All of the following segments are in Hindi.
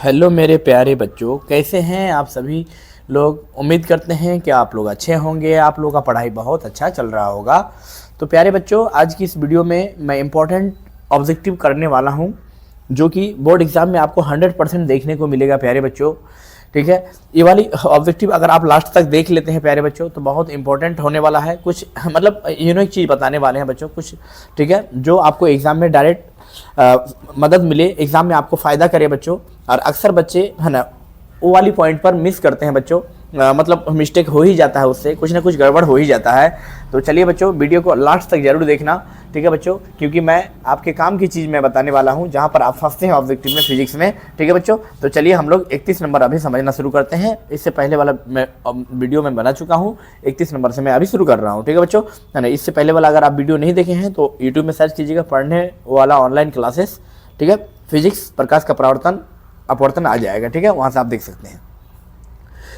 हेलो मेरे प्यारे बच्चों, कैसे हैं आप सभी लोग। उम्मीद करते हैं कि आप लोग अच्छे होंगे, आप लोगों का पढ़ाई बहुत अच्छा चल रहा होगा। तो प्यारे बच्चों, आज की इस वीडियो में मैं इम्पोर्टेंट ऑब्जेक्टिव करने वाला हूं, जो कि बोर्ड एग्जाम में आपको 100% देखने को मिलेगा प्यारे बच्चों। ठीक है, ये वाली ऑब्जेक्टिव अगर आप लास्ट तक देख लेते हैं प्यारे बच्चों तो बहुत इंपॉर्टेंट होने वाला है। कुछ मतलब यूनिक चीज़ बताने वाले हैं बच्चों कुछ, ठीक है, जो आपको एग्जाम में डायरेक्ट मदद मिले, एग्जाम में आपको फ़ायदा करे बच्चों। और अक्सर बच्चे है ना वो वाली पॉइंट पर मिस करते हैं बच्चों, मतलब मिस्टेक हो ही जाता है, उससे कुछ ना कुछ गड़बड़ हो ही जाता है। तो चलिए बच्चों, वीडियो को लास्ट तक जरूर देखना, ठीक है बच्चों, क्योंकि मैं आपके काम की चीज़ मैं बताने वाला हूं जहां पर आप फंसते हैं ऑब्जेक्टिव में, फिजिक्स में। ठीक है बच्चों, तो चलिए हम लोग 31 नंबर अभी समझना शुरू करते हैं। इससे पहले वाला मैं वीडियो में बना चुका हूँ, 31 नंबर से मैं अभी शुरू कर रहा हूँ। ठीक है बच्चों, है ना। इससे पहले वाला अगर आप वीडियो नहीं देखे हैं तो यूट्यूब में सर्च कीजिएगा पढ़ने वाला ऑनलाइन क्लासेस, ठीक है, फिजिक्स प्रकाश का अपवर्तन आ जाएगा, ठीक है, वहां से आप देख सकते हैं।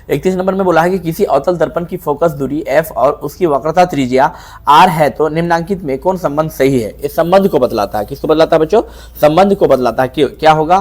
31 नंबर में बोला है कि किसी अवतल दर्पण की फोकस दूरी f और उसकी वक्रता त्रिज्या r है तो निम्नलिखित में कौन संबंध सही है। इस संबंध को बतलाता है, किसको बतलाता है बच्चों, संबंध को बतलाता है। क्या होगा,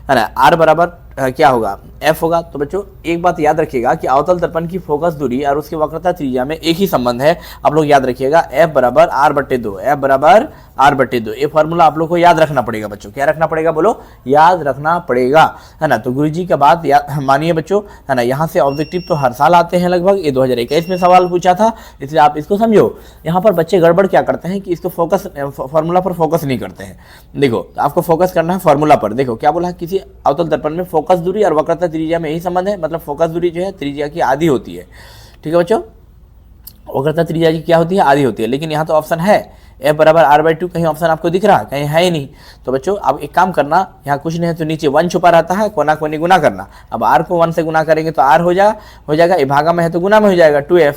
है ना, r बराबर क्या होगा, f होगा। तो बच्चों एक बात याद रखिएगा कि अवतल दर्पण की फोकस दूरी और उसकी वक्रता त्रिज्या में एक ही संबंध है। आप लोग याद रखिएगा, f बराबर r/2, f बराबर r/2। ये फॉर्मूला आप लोग को याद रखना पड़ेगा बच्चों। क्या रखना पड़ेगा, बोलो, याद रखना पड़ेगा, है ना। तो गुरुजी का बात मानिए बच्चों, है ना। यहाँ से ऑब्जेक्टिव तो हर साल आते हैं लगभग, ये 2021 में सवाल पूछा था, इसलिए आप इसको समझो। यहाँ पर बच्चे गड़बड़ क्या करते हैं कि इसको फोकस फॉर्मूला पर फोकस नहीं करते हैं। देखो, तो आपको फोकस करना है फॉर्मूला पर। देखो क्या बोला, किसी अवतल दर्पण में फोकस दूरी और वक्रता त्रिज्या में यही संबंध है, मतलब फोकस दूरी जो है त्रिज्या की आधी होती है, ठीक है बच्चों, वक्रता त्रिज्या की क्या होती है, आधी होती है। लेकिन यहाँ तो ऑप्शन है f बराबर r/2, कहीं ऑप्शन आपको दिख रहा है, कहीं है ही नहीं। तो बच्चों आप एक काम करना, यहाँ कुछ नहीं है तो नीचे 1 छुपा रहता है, कोना कोनी गुना करना। अब r को 1 से गुना करेंगे तो r हो जाएगा, भागा में है तो गुना में हो जाएगा 2f,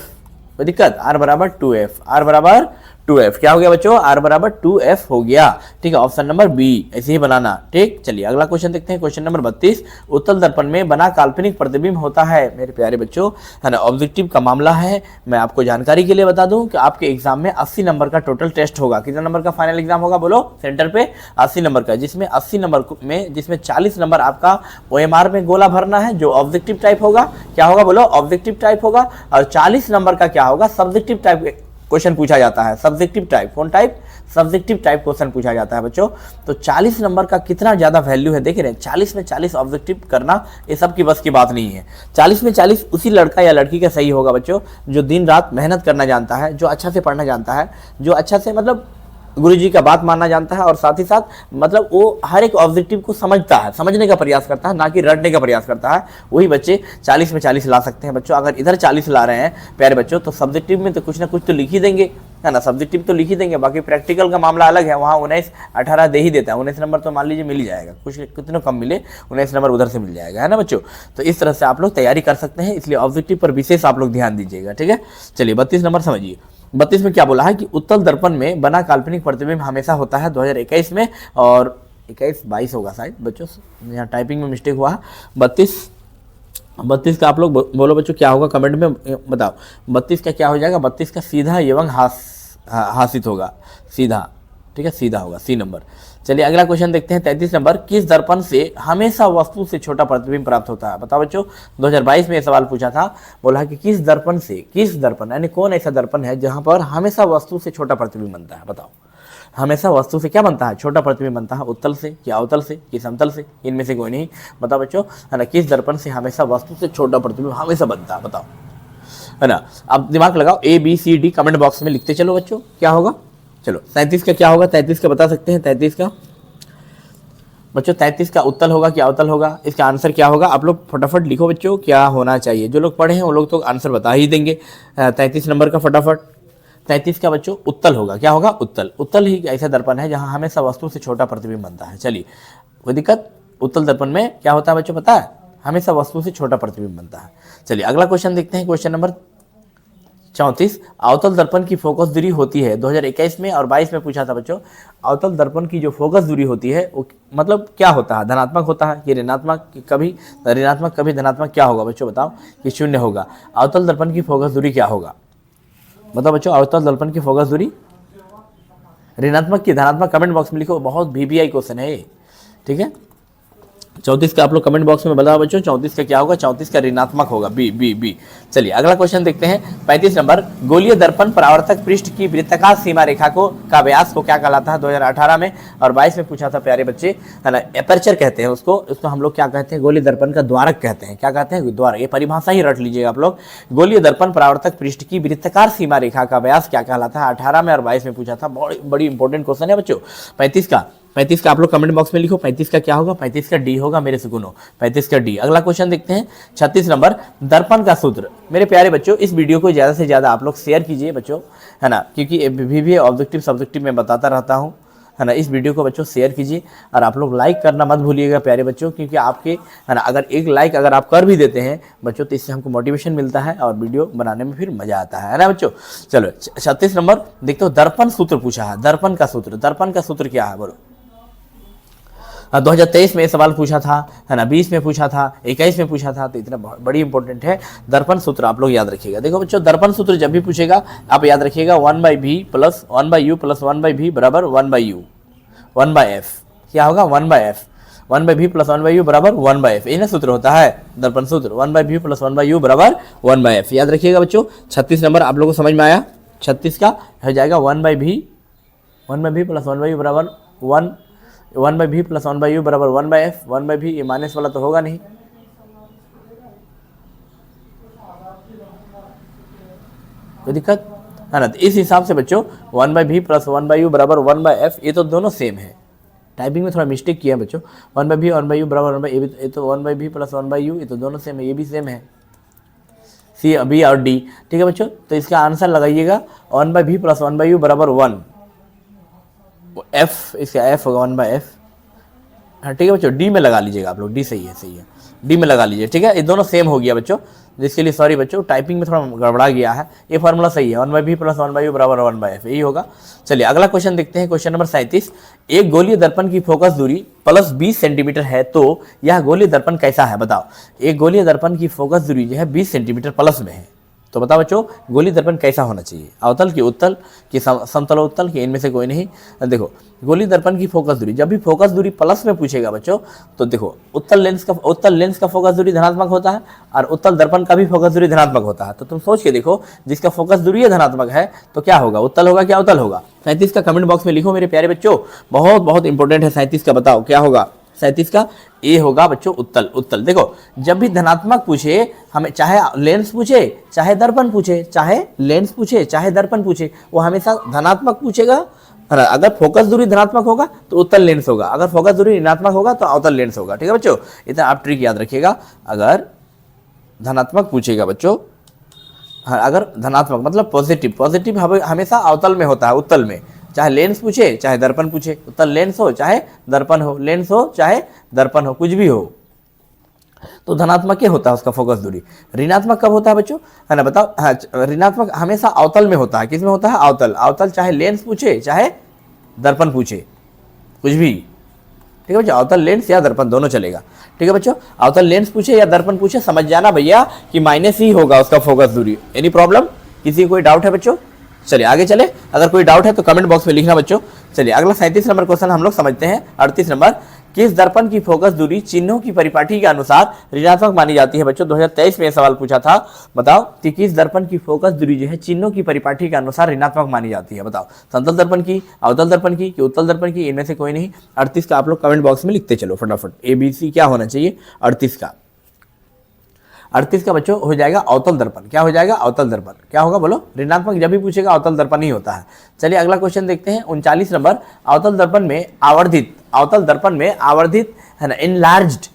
कोई दिक्कत, r बराबर 2f, r बराबर 2f क्या हो गया बच्चों, r बराबर 2f हो गया, ठीक है। ऑप्शन नंबर बी ऐसे ही बनाना, ठीक। चलिए अगला क्वेश्चन देखते हैं, क्वेश्चन नंबर 32। उत्तल दर्पण में बना काल्पनिक प्रतिबिंब होता है, मेरे प्यारे बच्चों, है ना, ऑब्जेक्टिव का मामला है। मैं आपको जानकारी के लिए बता दूं कि आपके एग्जाम में 80 नंबर का टोटल टेस्ट होगा। कितना नंबर का फाइनल एग्जाम होगा, बोलो, सेंटर पे 80 नंबर का, जिसमें 80 नंबर में जिसमें 40 नंबर आपका OMR में गोला भरना है, जो ऑब्जेक्टिव टाइप होगा। क्या होगा, बोलो, ऑब्जेक्टिव टाइप होगा। और 40 नंबर का क्या होगा, सब्जेक्टिव टाइप क्वेश्चन पूछा जाता है। सब्जेक्टिव टाइप, कौन टाइप, सब्जेक्टिव टाइप क्वेश्चन पूछा जाता है बच्चों। तो 40 नंबर का कितना ज्यादा वैल्यू है, देख रहे हैं, 40 में 40 ऑब्जेक्टिव करना ये सब की बस की बात नहीं है। 40 में 40 उसी लड़का या लड़की का सही होगा बच्चों, जो दिन रात मेहनत करना जानता है, जो अच्छा से पढ़ना जानता है, जो अच्छा से मतलब गुरुजी का बात मानना जानता है, और साथ ही साथ मतलब वो हर एक ऑब्जेक्टिव को समझता है, समझने का प्रयास करता है, ना कि रटने का प्रयास करता है। वही बच्चे 40 में 40 ला सकते हैं बच्चों। अगर इधर 40 ला रहे हैं प्यारे बच्चों, तो सब्जेक्टिव में तो कुछ ना कुछ तो लिख ही देंगे, है ना, सब्जेक्टिव तो लिख ही देंगे। बाकी प्रैक्टिकल का मामला अलग है, वहाँ 19-18 दे ही देता है। 19 नंबर तो मान लीजिए मिल ही जाएगा, कुछ कितने कम मिले, 19 नंबर उधर से मिल जाएगा, है ना बच्चों। तो इस तरह से आप लोग तैयारी कर सकते हैं, इसलिए ऑब्जेक्टिव पर विशेष आप लोग ध्यान दीजिएगा, ठीक है। चलिए 32 नंबर समझिए। 32 में क्या बोला है कि उत्तल दर्पण में बना काल्पनिक प्रतिबिंब हमेशा होता है 2021 में, और 21-22 होगा शायद बच्चों, यहाँ टाइपिंग में मिस्टेक हुआ। 32 का आप लोग बोलो बच्चों क्या होगा, कमेंट में बताओ। 32 का क्या हो जाएगा, 32 का सीधा एवं हासित होगा, सीधा, ठीक है, सीधा होगा, सी नंबर। चलिए अगला क्वेश्चन देखते हैं, 33 नंबर। किस दर्पण से हमेशा वस्तु से छोटा प्रतिबिंब प्राप्त होता है, बताओ बच्चों। 2022 में ये सवाल पूछा था, बोला कि किस दर्पण यानी कौन ऐसा दर्पण है जहां पर हमेशा वस्तु से छोटा प्रतिबिंब बनता है, बताओ। हमेशा वस्तु से क्या बनता है, छोटा प्रतिबिंब बनता है, उत्तल से कि अवतल से कि समतल से, इनमें से कोई नहीं, बताओ बच्चों, है ना। किस दर्पण से हमेशा वस्तु से छोटा प्रतिबिंब हमेशा बनता है, बताओ, है ना। अब दिमाग लगाओ, ABCD कमेंट बॉक्स में लिखते चलो बच्चों, क्या होगा। चलो 33 का क्या होगा, 33 का बता सकते हैं, 33 का बच्चों, 33 का उत्तल होगा क्या अवतल होगा, इसका आंसर क्या होगा, आप लोग फटाफट लिखो बच्चों, क्या होना चाहिए। जो लोग पढ़े हैं वो लोग तो आंसर बता ही देंगे। 33 नंबर का फटाफट, 33 का बच्चों उत्तल होगा, क्या होगा, उत्तल। उत्तल ही ऐसा दर्पण है जहां हमेशा वस्तु से छोटा प्रतिबिंब बनता है। चलिए कोई दिक्कत, उत्तल दर्पण में क्या होता है बच्चों, पता है, हमेशा वस्तु से छोटा प्रतिबिंब बनता है। चलिए अगला क्वेश्चन देखते हैं, क्वेश्चन नंबर 34। अवतल दर्पण की फोकस दूरी होती है, 2021 में और 22 में पूछा था बच्चों। अवतल दर्पण की जो फोकस दूरी होती है वो मतलब क्या होता है, धनात्मक होता है कि ऋणात्मक, कभी ऋणात्मक कभी धनात्मक, क्या होगा बच्चों, बताओ, कि 0 होगा। अवतल दर्पण की फोकस दूरी क्या होगा, बताओ बच्चों। अवतल दर्पण की फोकस दूरी ऋणात्मक की धनात्मक, कमेंट बॉक्स में लिखो, बहुत VVI क्वेश्चन है ये, ठीक है। 34 का आप लोग कमेंट बॉक्स में बताओ बच्चों, 34 का क्या होगा? 34 का ऋणात्मक होगा, बी बी बी। चलिए अगला क्वेश्चन देखते हैं। 35 नंबर, गोलीय दर्पण परावर्तक पृष्ठ की वृत्ताकार सीमा रेखा को का व्यास को क्या कहलाता है? 2018 में और 22 में पूछा था प्यारे बच्चे, है ना। एपर्चर कहते हैं उसको हम लोग क्या कहते हैं? गोलीय दर्पण का द्वारक कहते हैं। क्या कहते हैं? द्वारक। ये परिभाषा ही रट लीजिएगा आप लोग। गोलीय दर्पण परावर्तक पृष्ठ की वृत्ताकार सीमा रेखा का व्यास क्या कहलाता है? 18 में और 22 में पूछा था। बड़ी इंपॉर्टेंट क्वेश्चन है बच्चों। 35 का आप लोग कमेंट बॉक्स में लिखो, 35 का क्या होगा? 35 का डी होगा मेरे सुकुनो, 35 का डी। अगला क्वेश्चन देखते हैं। 36 नंबर, दर्पण का सूत्र। मेरे प्यारे बच्चों, इस वीडियो को ज़्यादा से ज़्यादा आप लोग शेयर कीजिए बच्चों, है ना, क्योंकि भी ऑब्जेक्टिव सब्जेक्टिव में बताता रहता हूँ, है ना। इस वीडियो को बच्चों शेयर कीजिए और आप लोग लाइक करना मत भूलिएगा प्यारे बच्चों, क्योंकि आपके, है ना, अगर एक लाइक अगर आप कर भी देते हैं बच्चों तो इससे हमको मोटिवेशन मिलता है और वीडियो बनाने में फिर मजा आता है ना बच्चों। चलो 36 नंबर देखते हो, दर्पण सूत्र पूछा है। दर्पण का सूत्र, दर्पण का सूत्र क्या है बोलो? 2023 में सवाल पूछा था, है ना, 20 में पूछा था, 21 में पूछा था, तो इतना बड़ी इंपॉर्टेंट है दर्पण सूत्र, आप लोग याद रखिएगा। देखो बच्चों, दर्पण सूत्र जब भी पूछेगा आप याद रखिएगा 1/v plus 1/u plus 1/v बराबर 1/u 1/f। क्या होगा? 1/f, 1/v प्लस 1/u बराबर 1/f। ये ना सूत्र होता है दर्पण सूत्र, 1/v प्लस 1/u बराबर 1/f। याद रखिएगा बच्चों। 36 नंबर आप लोगों को समझ में आया? 36 का हो जाएगा 1/v प्लस 1/u बराबर 1/v प्लस 1/u बराबर 1/f। 1/v ये माइनस वाला तो होगा नहीं, कोई दिक्कत है ना। तो इस हिसाब से बच्चों 1/v प्लस 1/u बराबर 1/f, ये तो दोनों सेम है। टाइपिंग में थोड़ा मिस्टेक किया है बच्चों। 1/v 1/u बराबर 1/, ये तो 1/v प्लस 1/u, ये तो दोनों सेम है, ये भी सेम है, सी बी और डी। ठीक है बच्चों, तो इसका आंसर लगाइएगा 1/v प्लस 1/u बराबर 1, एफ, इसका एफ होगा 1/f। हाँ ठीक है बच्चों, डी में लगा लीजिएगा आप लोग, डी सही है, डी में लगा लीजिए। ठीक है, ये दोनों सेम हो गया बच्चों, जिसके लिए सॉरी बच्चों, टाइपिंग में थोड़ा गड़बड़ा गया है। ये फार्मूला सही है, 1/v प्लस 1/u बराबर 1/f, यही होगा। चलिए अगला क्वेश्चन देखते हैं, क्वेश्चन नंबर 37। एक गोलीय दर्पण की फोकस दूरी प्लस 20 सेंटीमीटर है तो यह गोलीय दर्पण कैसा है? बताओ। एक गोलीय दर्पण की फोकस दूरी जो है 20 सेंटीमीटर प्लस में है, तो बताओ बच्चों गोलीय दर्पण कैसा होना चाहिए? अवतल की, उत्तल की, समतलोत्तल की, इनमें से कोई नहीं। देखो गोलीय दर्पण की फोकस दूरी, जब भी फोकस दूरी प्लस में पूछेगा बच्चों तो देखो उत्तल लेंस का फोकस दूरी धनात्मक होता है और उत्तल दर्पण का भी फोकस दूरी धनात्मक होता है। तो तुम सोच के देखो, जिसका फोकस दूरी धनात्मक है तो क्या होगा? उत्तल होगा क्या अवतल होगा? 37 का कमेंट बॉक्स में लिखो मेरे प्यारे बच्चों, बहुत इंपॉर्टेंट है 37 का, बताओ क्या होगा? 37 का ए होगा बच्चों उत्तल। देखो जब भी धनात्मक पूछे, हमें चाहे लेंस पूछे, चाहे दर्पण पूछे, चाहे लेंस पूछे, चाहे दर्पण पूछे, वो हमेशा धनात्मक पूछेगा। अगर फोकस दूरी धनात्मक होगा तो उत्तल लेंस होगा, अगर फोकस दूरी ऋणात्मक होगा तो अवतल लेंस होगा। ठीक है बच्चों, इतना आप ट्रिक याद रखिएगा। अगर धनात्मक पूछेगा बच्चों, अगर धनात्मक मतलब पॉजिटिव हमेशा अवतल में होता है, उत्तल में। चाहे लेंस पूछे चाहे दर्पण पूछे, उत्तल लेंस हो चाहे दर्पण हो, लेंस हो चाहे दर्पण हो, कुछ भी हो, तो धनात्मक ही होता है उसका फोकस दूरी। ऋणात्मक कब होता है बच्चों? है ना, बताओ। हाँ, ऋणात्मक हमेशा अवतल में होता है। किस में होता है? अवतल चाहे लेंस पूछे चाहे दर्पण पूछे, कुछ भी। ठीक है बच्चों, अवतल लेंस या दर्पण दोनों चलेगा। ठीक है बच्चों, अवतल लेंस पूछे या दर्पण पूछे, समझ जाना भैया कि माइनस ही होगा उसका फोकस दूरी। Any problem? किसी कोई डाउट है बच्चों? चलिए आगे चले, अगर कोई डाउट है तो कमेंट बॉक्स में लिखना बच्चों। चलिए अगला 37 नंबर क्वेश्चन हम लोग समझते हैं। 38 नंबर, किस दर्पण की फोकस दूरी चिन्हों की परिपाटी के अनुसार ऋणात्मक मानी जाती है? बच्चों 2023 में यह सवाल पूछा था, बताओ कि किस दर्पण की फोकस दूरी जो है चिन्हों की परिपाटी के अनुसार ऋणात्मक मानी जाती है? बताओ, समतल दर्पण की, अवतल दर्पण की, कि उत्तल दर्पण की, इनमें से कोई नहीं। 38 का आप लोग कमेंट बॉक्स में लिखते चलो फटाफट, ABC क्या होना चाहिए 38 का? 38 का बच्चों हो जाएगा अवतल दर्पण। क्या हो जाएगा? अवतल दर्पन। क्या होगा बोलो? ऋणात्मक जब भी पूछेगा अवतल दर्पण ही होता है। चलिए अगला क्वेश्चन देखते हैं। 39 नंबर, अवतल दर्पण में आवर्धित है ना, इनलार्ज्ड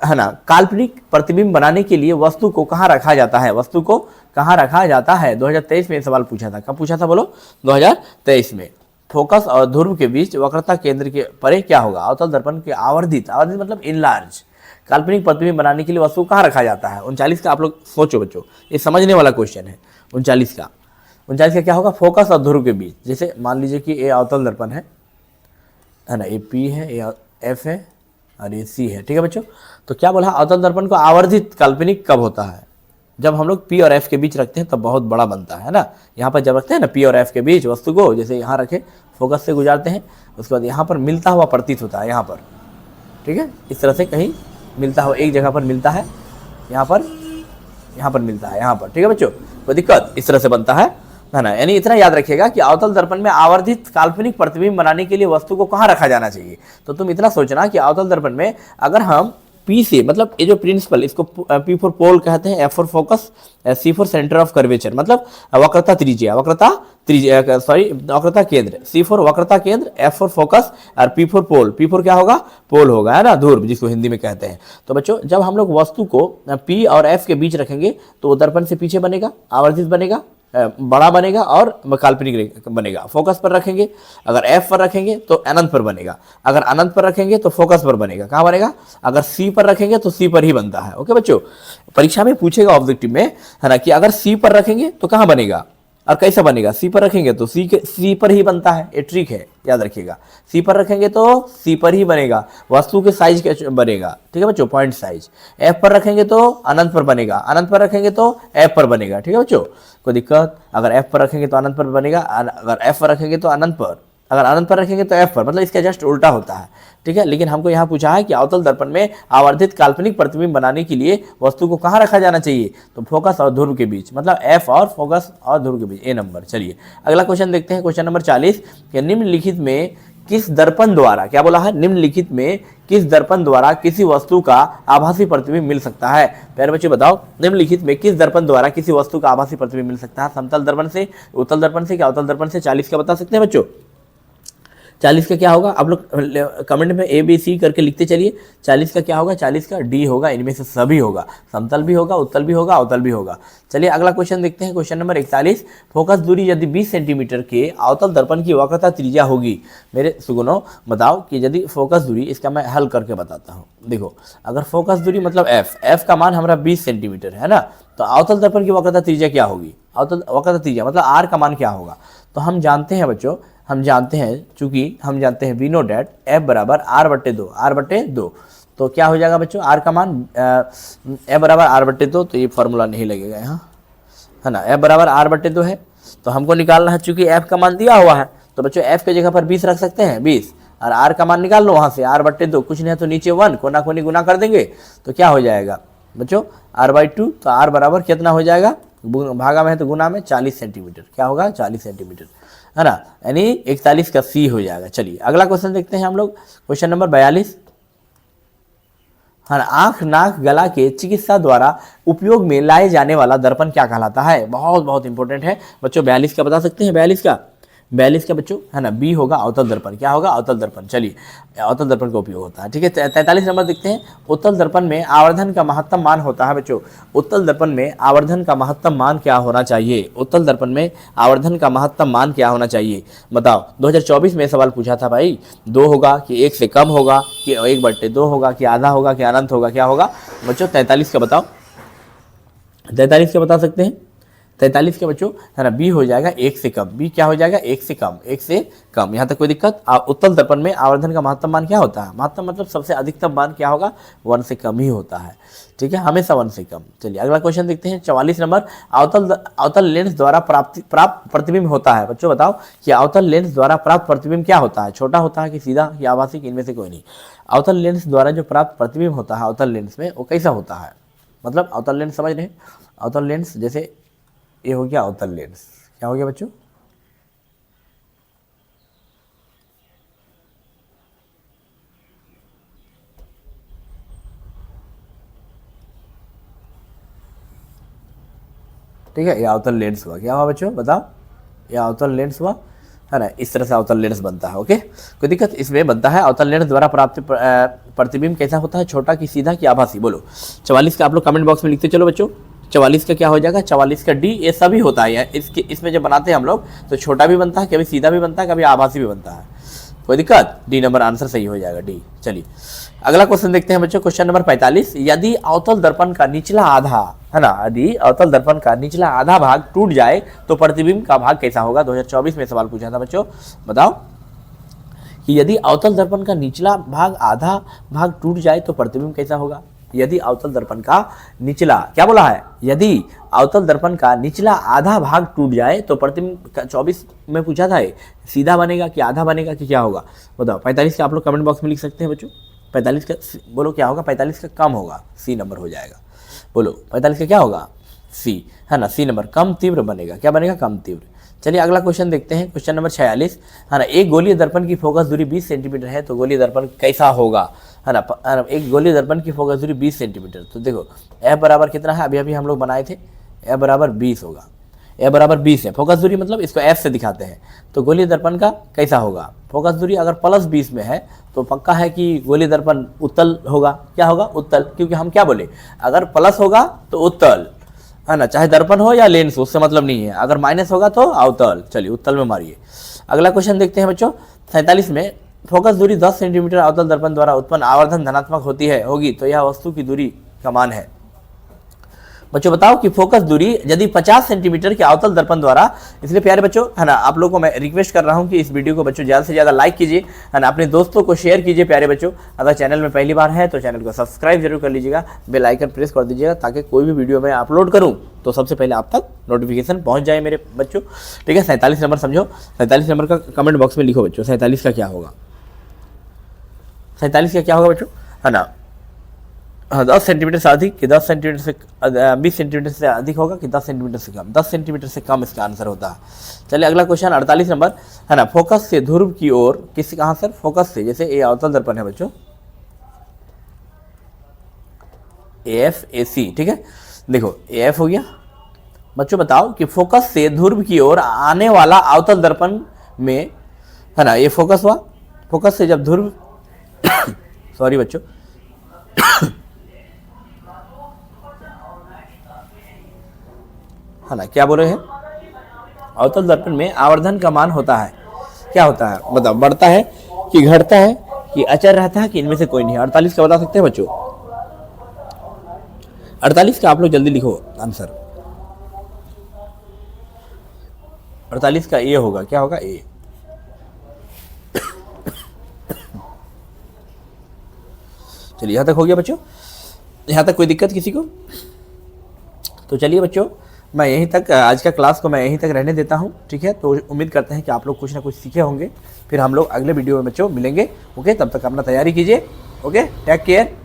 है ना, काल्पनिक प्रतिबिंब बनाने के लिए वस्तु को कहाँ रखा जाता है? वस्तु को कहाँ रखा जाता है? 2023 में सवाल पूछा था। कब पूछा था बोलो? 2023 में। फोकस और ध्रुव के बीच वक्रता केंद्र के परे क्या होगा? अवतल दर्पण के आवर्धित मतलब इनलार्ज काल्पनिक प्रतिबिंब बनाने के लिए वस्तु कहाँ रखा जाता है? 39 का आप लोग सोचो बच्चों, ये समझने वाला क्वेश्चन है। 39 का क्या होगा? फोकस और ध्रुव के बीच। जैसे मान लीजिए कि ये अवतल दर्पण है ना, ये P है, ये F है और ये C है। ठीक है बच्चों, तो क्या बोला? अवतल दर्पण को आवर्धित काल्पनिक कब होता है? जब हम लोग P और F के बीच रखते हैं तब बहुत बड़ा बनता है ना। यहाँ पर जब रखते हैं ना P और F के बीच वस्तु को, जैसे यहाँ रखे, फोकस से गुजारते हैं, उसके बाद यहाँ पर मिलता हुआ प्रतीत होता है, यहाँ पर ठीक है, इस तरह से कहीं मिलता हो, एक जगह पर मिलता है, यहाँ पर मिलता है, यहाँ पर, ठीक है बच्चों, कोई दिक्कत, इस तरह से बनता है ना। यानी इतना याद रखिएगा कि अवतल दर्पण में आवर्धित काल्पनिक प्रतिबिंब बनाने के लिए वस्तु को कहाँ रखा जाना चाहिए। तो तुम इतना सोचना कि अवतल दर्पण में अगर हम पी से, मतलब ये जो प्रिंसिपल, इसको पी फॉर पोल कहते हैं, F for focus, C for centre of curvature, मतलब वक्रता त्रिज्या, वक्रता केंद्र, सी फॉर वक्रता केंद्र, एफ फॉर फोकस और P for pole. P for क्या होगा? पोल होगा, है ना, ध्रुव, जिसको हिंदी में कहते हैं। तो बच्चों जब हम लोग वस्तु को पी और एफ के बीच रखेंगे तो वो दर्पण से पीछे बनेगा, आवर्धित बनेगा, बड़ा बनेगा और काल्पनिक बनेगा। फोकस पर रखेंगे, अगर एफ पर रखेंगे तो अनंत पर बनेगा, अगर अनंत पर रखेंगे तो फोकस पर बनेगा। कहाँ बनेगा? अगर सी पर रखेंगे तो सी पर ही बनता है। ओके बच्चों, परीक्षा में पूछेगा ऑब्जेक्टिव में, है ना, कि अगर सी पर रखेंगे तो कहाँ बनेगा और कैसे बनेगा। सी पर रखेंगे तो सी पर ही बनता है, ये ट्रिक है, याद रखिएगा। सी पर रखेंगे तो सी पर ही बनेगा, वस्तु के साइज के बनेगा, ठीक है बच्चों, पॉइंट साइज। एफ पर रखेंगे तो अनंत पर बनेगा, अनंत पर रखेंगे तो एफ पर बनेगा, ठीक है बच्चों, कोई दिक्कत। अगर एफ पर रखेंगे तो अनंत पर बनेगा, अगर एफ पर रखेंगे तो अनंत पर, अगर अनंत पर रखेंगे तो एफ पर, मतलब इसका जस्ट उल्टा होता है, ठीक है। लेकिन हमको यहाँ पूछा है कि अवतल दर्पण में आवर्धित काल्पनिक प्रतिबिंब बनाने के लिए वस्तु को कहाँ रखा जाना चाहिए, तो फोकस और ध्रुव के बीच, मतलब एफ और फोकस और ध्रुव के बीच, ए नंबर। चलिए अगला क्वेश्चन देखते हैं, क्वेश्चन नंबर 40 कि निम्नलिखित में किस दर्पण द्वारा, क्या बोला है, निम्नलिखित में किस दर्पण द्वारा किसी वस्तु का आभासी प्रतिबिंब मिल सकता है। प्यारे बच्चे बताओ, निम्नलिखित में किस दर्पण द्वारा किसी वस्तु का आभासी प्रतिबिंब मिल सकता है। समतल दर्पण से, उत्तल दर्पण से, क्या अवतल दर्पण से। 40 का बता सकते हैं बच्चों? 40 का क्या होगा, आप लोग कमेंट में ए बी सी करके लिखते चलिए। 40 का क्या होगा? 40 का डी होगा, इनमें से सभी होगा, समतल भी होगा, उत्तल भी होगा, अवतल भी होगा। चलिए अगला क्वेश्चन देखते हैं, क्वेश्चन नंबर 41। फोकस दूरी यदि 20 सेंटीमीटर के अवतल दर्पण की वक्रता त्रिज्या होगी। मेरे सुगुनो बताओ कि यदि फोकस दूरी, इसका मैं हल करके बताता हूँ। देखो, अगर फोकस दूरी मतलब एफ का मान हमारा 20 सेंटीमीटर है ना, तो अवतल दर्पण की वक्रता त्रिज्या क्या होगी? अवतल वक्रता त्रिज्या मतलब आर का मान क्या होगा? तो हम जानते हैं बच्चों, हम जानते हैं, चूंकि हम जानते हैं वी नो डैट एफ बराबर r/2, तो क्या हो जाएगा बच्चों, आर का मान एफ बराबर r/2, तो ये फॉर्मूला नहीं लगेगा यहाँ, है ना, एफ बराबर r/2 है। तो हमको निकालना है, चूंकि एफ का मान दिया हुआ है, तो बच्चों एफ के जगह पर 20 रख सकते हैं, 20, और आर का मान निकाल लो वहाँ से, r/2, कुछ नहीं है तो नीचे 1 कोना कोनी गुना कर देंगे, तो क्या हो जाएगा बच्चों, r/2, तो r बराबर कितना हो जाएगा, भागा में है तो गुना में 40 सेंटीमीटर, क्या होगा 40 सेंटीमीटर, है ना, यानी 41 का सी हो जाएगा। चलिए अगला क्वेश्चन देखते हैं हम लोग, क्वेश्चन नंबर 42, है ना, आंख नाक गला के चिकित्सा द्वारा उपयोग में लाए जाने वाला दर्पण क्या कहलाता है। बहुत बहुत इंपॉर्टेंट है बच्चों। 42 का बता सकते हैं, 42 का बच्चों, है ना, बी होगा अवतल दर्पण, क्या होगा अवतल दर्पण। चलिए अवतल दर्पण का उपयोग होता है, ठीक है। 43 नंबर देखते हैं, उत्तल दर्पण में आवर्धन का महत्तम मान होता है बच्चों। उत्तल दर्पण में आवर्धन का महत्तम मान क्या होना चाहिए? उत्तल दर्पण में आवर्धन का महत्तम मान क्या होना चाहिए, बताओ। 2024 में सवाल पूछा था भाई, 2 होगा कि 1 से कम होगा कि 1/2 होगा कि आधा होगा कि अनंत होगा, क्या होगा बच्चों? 43 का बताओ, 43 का बता सकते हैं। 43 के बच्चों, है ना, बी हो जाएगा 1 से कम, बी क्या हो जाएगा 1 से कम, 1 से कम, यहाँ तक कोई दिक्कत। उत्तल दर्पण में आवर्धन का महत्तम मान क्या होता है? महत्तम मतलब सबसे अधिकतम मान क्या होगा, 1 से कम ही होता है, ठीक है, हमेशा 1 से कम। चलिए अगला क्वेश्चन देखते हैं, 44 नंबर, अवतल लेंस द्वारा प्राप्त प्रतिबिंब होता है। बच्चों बताओ कि अवतल लेंस द्वारा प्राप्त प्रतिबिंब क्या होता है, छोटा होता है कि सीधा कि आभासी, कि इनमें से कोई नहीं। अवतल लेंस द्वारा जो प्राप्त प्रतिबिंब होता है अवतल लेंस में, वो कैसा होता है, मतलब अवतल लेंस समझ रहे हैं, अवतल लेंस जैसे ये हो गया अवतल लेंस, क्या हो गया बच्चों, ठीक है, ये अवतल लेंस हुआ, क्या हुआ बच्चों बताओ, ये अवतल लेंस हुआ, है ना, इस तरह से अवतल लेंस बनता है। ओके, कोई दिक्कत, इसमें बनता है अवतल लेंस द्वारा प्राप्त प्रतिबिंब कैसा होता है, छोटा कि सीधा कि आभासी, बोलो। 44 का आप लोग कमेंट बॉक्स में लिखते चलो बच्चों। 44 का क्या हो जाएगा, 44 का डी, ये सभी होता है इसमें जब बनाते हैं हम लोग तो छोटा भी बनता है, कभी सीधा भी बनता है, कभी आभासी भी बनता है, कोई दिक्कत, डी नंबर आंसर सही हो जाएगा, डी। चलिए अगला क्वेश्चन देखते हैं बच्चों, क्वेश्चन नंबर 45, यदि अवतल दर्पण का निचला आधा, है ना, यदि अवतल दर्पण का निचला आधा भाग टूट जाए तो प्रतिबिंब का भाग कैसा होगा। 2024 में सवाल पूछा था बच्चों, बताओ कि यदि अवतल दर्पण का निचला भाग आधा भाग टूट जाए तो प्रतिबिंब कैसा होगा। यदि अवतल दर्पण का निचला, क्या बोला है, यदि अवतल दर्पण का निचला आधा भाग टूट जाए तो प्रतिबिंब 24 में पूछा था, सीधा बनेगा कि आधा बनेगा कि क्या होगा, बताओ। 45 का आप लोग कमेंट बॉक्स में लिख सकते हैं बच्चों। 45 का बोलो क्या होगा, 45 का कम होगा, सी नंबर हो जाएगा। बोलो 45 का क्या होगा, सी, है ना, सी नंबर कम तीव्र बनेगा। क्या बनेगा, कम तीव्र। चलिए अगला क्वेश्चन देखते हैं, क्वेश्चन नंबर 46, है ना। एक गोलीय दर्पण की फोकस दूरी 20 सेंटीमीटर है तो गोलीय दर्पण कैसा होगा, है ना। एक गोलीय दर्पण की फोकस दूरी 20 सेंटीमीटर, तो देखो एफ बराबर कितना है, अभी हम लोग बनाए थे, एफ बराबर 20 होगा, एफ बराबर 20 है। फोकस दूरी मतलब इसको एफ से दिखाते हैं, तो गोलीय दर्पण का कैसा होगा, फोकस दूरी अगर प्लस 20 में है तो पक्का है कि गोलीय दर्पण उत्तल होगा। क्या होगा, उत्तल, क्योंकि हम क्या बोले, अगर प्लस होगा तो उत्तल, है ना, चाहे दर्पण हो या लेंस, उससे मतलब नहीं है। अगर माइनस होगा तो अवतल। चलिए उत्तल में मारिए। अगला क्वेश्चन देखते हैं बच्चों, 47 में, फोकस दूरी 10 सेंटीमीटर अवतल दर्पण द्वारा उत्पन्न आवर्धन धनात्मक होगी तो यह वस्तु की दूरी का मान है। बच्चों बताओ कि फोकस दूरी यदि 50 सेंटीमीटर के अवतल दर्पण द्वारा, इसलिए प्यारे बच्चों, है ना, आप लोगों को मैं रिक्वेस्ट कर रहा हूं कि इस वीडियो को बच्चों ज़्यादा से ज़्यादा लाइक कीजिए, है ना, अपने दोस्तों को शेयर कीजिए। प्यारे बच्चों अगर चैनल में पहली बार है तो चैनल को सब्सक्राइब जरूर कर लीजिएगा, बेल आइकन प्रेस कर दीजिएगा ताकि कोई भी वीडियो मैं अपलोड करूँ तो सबसे पहले आप तक नोटिफिकेशन पहुँच जाए मेरे बच्चों। ठीक है, 47 नंबर समझो, 47 नंबर का कमेंट बॉक्स में लिखो बच्चों, 47 का क्या होगा, 47 का क्या होगा बच्चों, है ना। 10 सेंटीमीटर से अधिक कि 10 सेंटीमीटर से 20 सेंटीमीटर से अधिक होगा कि 10 सेंटीमीटर से कम, 10 सेंटीमीटर से कम इसका आंसर होता है। चलिए अगला क्वेश्चन 48 नंबर, है ना। फोकस से ध्रुव की ओर, किस कहाँ सर, फोकस से, जैसे ये अवतल दर्पण है बच्चों, एफ ए सी, ठीक है, देखो एफ हो गया। बच्चों बताओ कि फोकस से ध्रुव की ओर आने वाला अवतल दर्पण में, है ना, ये फोकस हुआ, फोकस से जब ध्रुव सॉरी बच्चों, है ना, क्या बोल रहे हैं, अवतल दर्पण में आवर्धन का मान होता है, क्या होता है, मतलब बढ़ता है कि घटता है कि अचर रहता है कि इनमें से कोई नहीं है। 48 का बता सकते हैं बच्चों, 48 का आप लोग जल्दी लिखो आंसर, 48 का ए होगा, क्या होगा, ए। चलिए यहाँ तक हो गया बच्चों, यहाँ तक कोई दिक्कत किसी को, तो चलिए बच्चों मैं यहीं तक आज का क्लास को मैं यहीं तक रहने देता हूं। ठीक है, तो उम्मीद करते हैं कि आप लोग कुछ ना कुछ सीखे होंगे। फिर हम लोग अगले वीडियो में बच्चों मिलेंगे। ओके, तब तक अपना तैयारी कीजिए। Okay, take care.